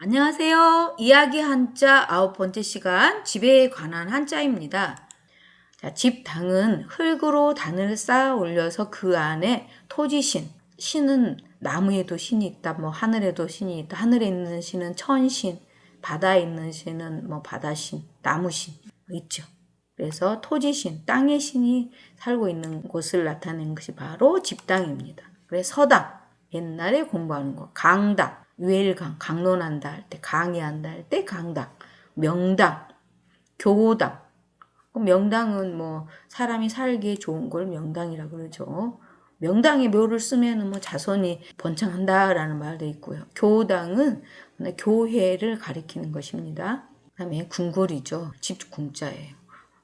안녕하세요. 이야기 한자 9번째 시간 집에 관한 한자입니다. 자, 집당은 흙으로 단을 쌓아 올려서 그 안에 토지신, 신은 나무에도 신이 있다, 하늘에도 신이 있다. 하늘에 있는 신은 천신, 바다에 있는 신은 바다신, 나무신 있죠. 그래서 토지신, 땅의 신이 살고 있는 곳을 나타내는 것이 바로 집당입니다. 그래서 서당, 옛날에 공부하는 거, 강당, 유일강, 강론한다 할 때, 강의한다 할 때 강당, 명당, 교당. 명당은 사람이 살기에 좋은 걸 명당이라 그러죠. 명당에 묘를 쓰면 자손이 번창한다라는 말도 있고요. 교당은 교회를 가리키는 것입니다. 그다음에 궁궐이죠. 집 궁자예요.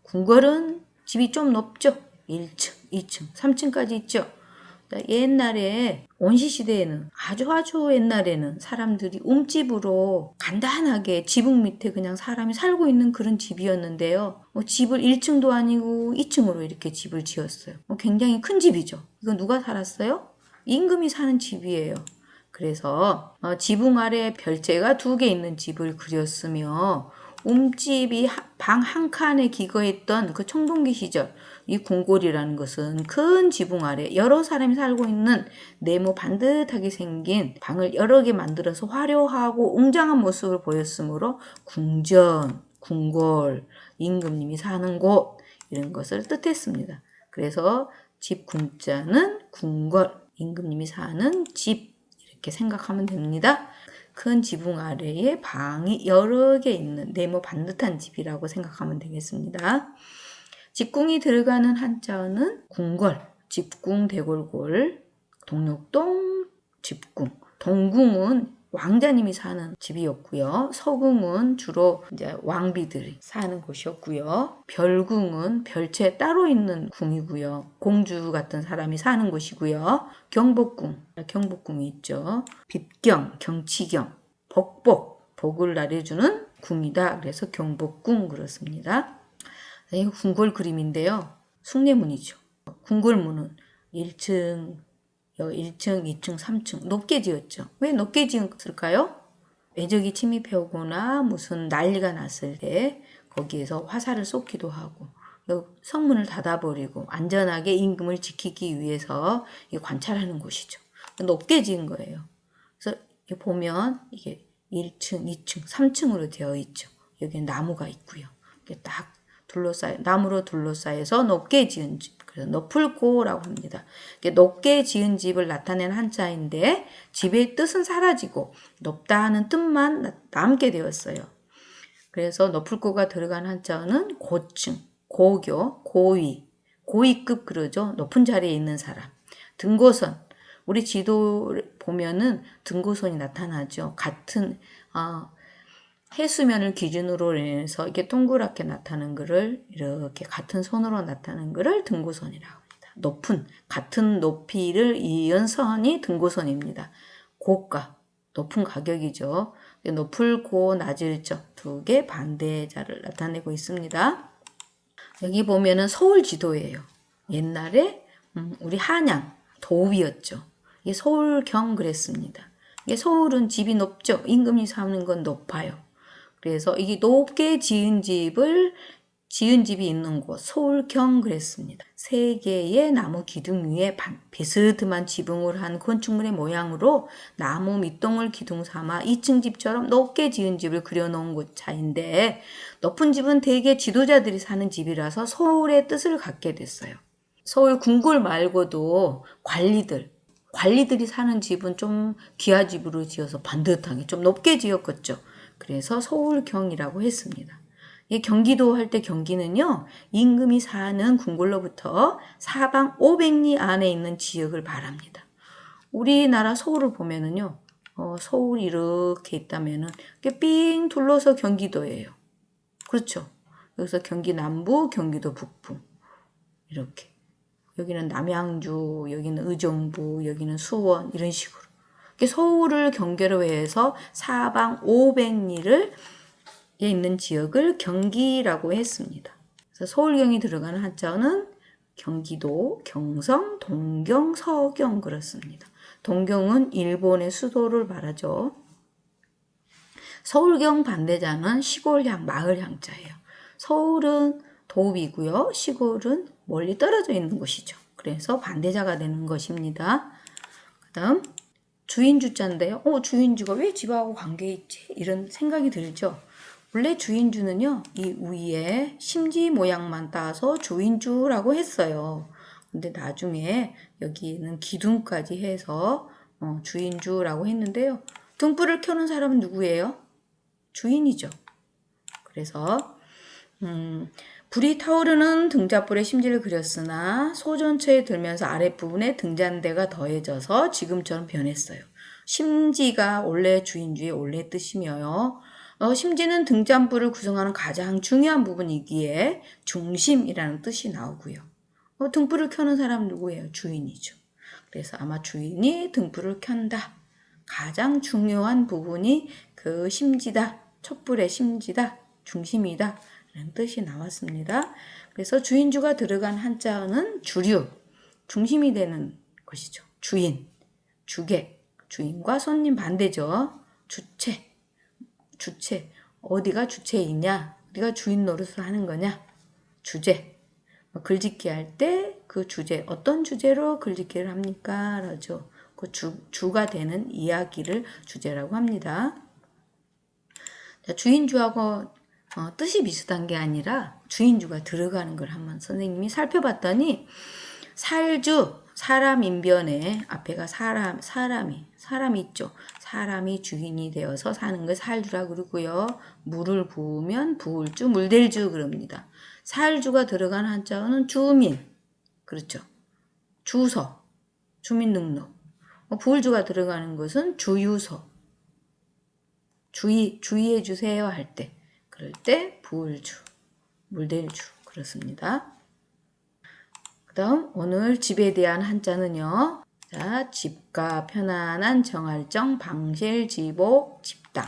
궁궐은 집이 좀 높죠. 1층, 2층, 3층까지 있죠. 옛날에 원시시대에는 아주 옛날에는 사람들이 움집으로 간단하게 지붕 밑에 그냥 사람이 살고 있는 그런 집이었는데요. 집을 1층도 아니고 2층으로 이렇게 집을 지었어요. 굉장히 큰 집이죠. 이거 누가 살았어요? 임금이 사는 집이에요. 그래서 지붕 아래 별재가 2개 있는 집을 그렸으며 움집이 방 한 칸에 기거했던 그 청동기 시절 이 궁궐이라는 것은 큰 지붕 아래 여러 사람이 살고 있는 네모 반듯하게 생긴 방을 여러 개 만들어서 화려하고 웅장한 모습을 보였으므로 궁전, 궁궐, 임금님이 사는 곳 이런 것을 뜻했습니다. 그래서 집 궁자는 궁궐, 임금님이 사는 집 이렇게 생각하면 됩니다. 큰 지붕 아래에 방이 여러 개 있는 네모 반듯한 집이라고 생각하면 되겠습니다. 집궁이 들어가는 한자어는 궁궐, 집궁, 대골골, 동력동, 집궁. 동궁은 왕자님이 사는 집이었고요. 서궁은 주로 이제 왕비들이 사는 곳이었고요. 별궁은 별채 따로 있는 궁이고요. 공주 같은 사람이 사는 곳이고요. 경복궁, 경복궁이 있죠. 빗경, 경치경, 복복, 복을 나래주는 궁이다. 그래서 경복궁 그렇습니다. 이거 궁궐 그림인데요. 숭례문이죠. 궁궐문은 1층, 2층, 3층 높게 지었죠. 왜 높게 지었을까요? 외적이 침입해 오거나 무슨 난리가 났을 때 거기에서 화살을 쏘기도 하고 성문을 닫아버리고 안전하게 임금을 지키기 위해서 관찰하는 곳이죠. 높게 지은 거예요. 그래서 보면 이게 1층, 2층, 3층으로 되어 있죠. 여기는 나무가 있고요. 이게 딱 나무로 둘러싸여서 높게 지은 집. 그래서 높을고라고 합니다. 높게 지은 집을 나타낸 한자인데 집의 뜻은 사라지고 높다 하는 뜻만 남게 되었어요. 그래서 높을고가 들어간 한자어는 고층, 고교, 고위, 고위급 그러죠. 높은 자리에 있는 사람. 등고선. 우리 지도를 보면은 등고선이 나타나죠. 같은 해수면을 기준으로 해서 이렇게 동그랗게 나타나는 것을 이렇게 같은 선으로 나타나는 것을 등고선이라고 합니다. 높은 같은 높이를 이은 선이 등고선입니다. 고가 높은 가격이죠. 높을 고 낮을 저 두 개 반대자를 나타내고 있습니다. 여기 보면은 서울 지도예요. 옛날에 우리 한양 도읍이었죠. 이게 서울경 그랬습니다. 이게 서울은 집이 높죠. 임금이 사는 건 높아요. 그래서 이게 높게 지은 집이 있는 곳 서울경 그랬습니다. 3개의 나무 기둥 위에 비스듬한 지붕을 한 건축물의 모양으로 나무 밑동을 기둥 삼아 2층 집처럼 높게 지은 집을 그려놓은 곳차인데 높은 집은 대개 지도자들이 사는 집이라서 서울의 뜻을 갖게 됐어요. 서울 궁궐 말고도 관리들이 사는 집은 좀 귀하 집으로 지어서 반듯하게 좀 높게 지었겠죠. 그래서 서울경이라고 했습니다. 경기도 할 때 경기는요. 임금이 사는 궁궐로부터 사방 500리 안에 있는 지역을 말합니다. 우리나라 서울을 보면은요. 서울이 이렇게 있다면은 삥 둘러서 경기도예요. 그렇죠. 여기서 경기 남부, 경기도 북부 이렇게. 여기는 남양주, 여기는 의정부, 여기는 수원 이런 식으로. 서울을 경계로 해서 사방 500리를 있는 지역을 경기라고 했습니다. 그래서 서울경이 들어가는 한자어는 경기도, 경성, 동경, 서경 그렇습니다. 동경은 일본의 수도를 말하죠. 서울경 반대자는 시골향, 마을향자예요. 서울은 도읍이고요. 시골은 멀리 떨어져 있는 곳이죠. 그래서 반대자가 되는 것입니다. 그 다음 주인주자인데요. 주인주가 왜 집하고 관계 있지? 이런 생각이 들죠. 원래 주인주는요, 이 위에 심지 모양만 따서 주인주라고 했어요. 근데 나중에 여기는 기둥까지 해서 주인주라고 했는데요. 등불을 켜는 사람은 누구예요? 주인이죠. 그래서 불이 타오르는 등잣불에 심지를 그렸으나 소전처에 들면서 아랫부분에 등잔대가 더해져서 지금처럼 변했어요. 심지가 원래 주인주의 원래 뜻이며요. 심지는 등잔불을 구성하는 가장 중요한 부분이기에 중심이라는 뜻이 나오고요. 등불을 켜는 사람은 누구예요? 주인이죠. 그래서 아마 주인이 등불을 켠다. 가장 중요한 부분이 그 심지다. 촛불의 심지다. 중심이다. 라는 뜻이 나왔습니다. 그래서 주인주가 들어간 한자어는 주류, 중심이 되는 것이죠. 주인, 주객, 주인과 손님 반대죠. 주체, 어디가 주체이냐? 어디가 주인 노릇을 하는 거냐? 주제, 글짓기 할 때 그 주제, 어떤 주제로 글짓기를 합니까? 라죠. 그 주가 되는 이야기를 주제라고 합니다. 자, 주인주하고 뜻이 비슷한 게 아니라 주인주가 들어가는 걸 한번 선생님이 살펴봤더니 살주, 사람 인변에 앞에가 사람이 있죠. 사람이 주인이 되어서 사는 걸 살주라고 그러고요. 물을 부으면 부을주, 물댈주 그럽니다. 살주가 들어간 한자어는 주민, 그렇죠. 주소, 주민등록. 부을주가 들어가는 것은 주유소, 주의해 주세요 할 때, 그럴 때 부을주, 물댈주 그렇습니다. 그 다음 오늘 집에 대한 한자는요. 자, 집과 편안한 정할정, 방실, 지복, 집당,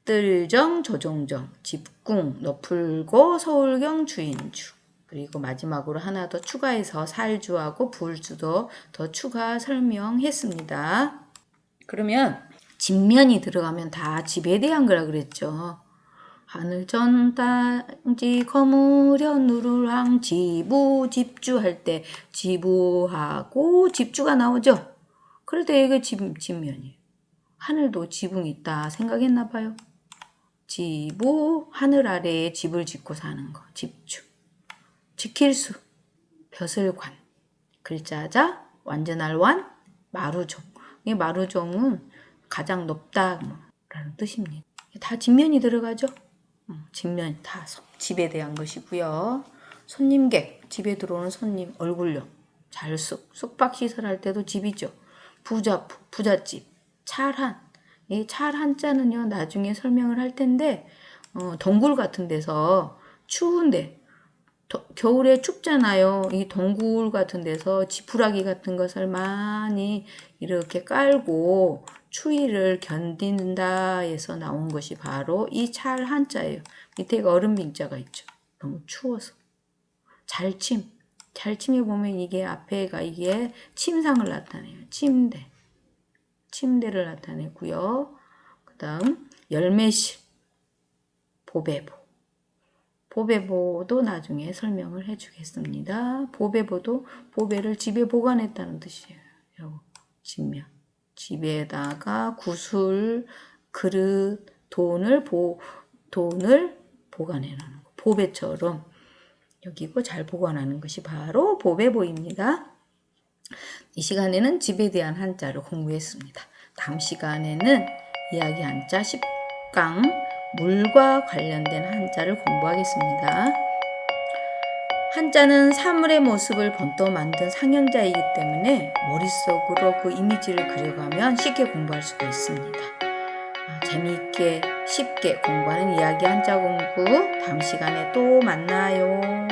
뜰정, 조종정, 집궁, 너풀고, 서울경, 주인주. 그리고 마지막으로 하나 더 추가해서 살주하고 부을주도 더 추가 설명했습니다. 그러면 집면이 들어가면 다 집에 대한 거라 그랬죠. 하늘 전 땅지 거무려 누를항 지부 집주 할 때 지부하고 집주가 나오죠. 그럴 때 이게 집면이에요. 하늘도 지붕이 있다 생각했나 봐요. 지부, 하늘 아래에 집을 짓고 사는 거, 집주. 지킬수, 벼슬관, 글자자, 완전할 완, 마루종. 이 마루종은 가장 높다 라는 뜻입니다. 다 집면이 들어가죠. 집면 다 집에 대한 것이고요. 손님객, 집에 들어오는 손님, 얼굴력, 잘숙, 숙박시설 할 때도 집이죠. 부잣집, 찰한. 이 찰한자는요, 나중에 설명을 할 텐데, 동굴 같은 데서 추운데, 겨울에 춥잖아요. 이 동굴 같은 데서 지푸라기 같은 것을 많이 이렇게 깔고 추위를 견딘다 해서 나온 것이 바로 이 찰 한자예요. 밑에 얼음 빙자가 있죠. 너무 추워서. 잘침에 보면 이게 앞에가 이게 침상을 나타내요. 침대를 나타내고요. 그 다음 열매실, 보배보도 나중에 설명을 해주겠습니다. 보배보도 보배를 집에 보관했다는 뜻이에요. 집면. 집에다가 구슬, 그릇, 돈을 보관해 놓는 거. 보배처럼 여기고 잘 보관하는 것이 바로 보배보입니다. 이 시간에는 집에 대한 한자를 공부했습니다. 다음 시간에는 이야기 한자 10강 물과 관련된 한자를 공부하겠습니다. 한자는 사물의 모습을 번떠 만든 상형자이기 때문에 머릿속으로 그 이미지를 그려가면 쉽게 공부할 수가 있습니다. 재미있게 쉽게 공부하는 이야기 한자 공부 다음 시간에 또 만나요.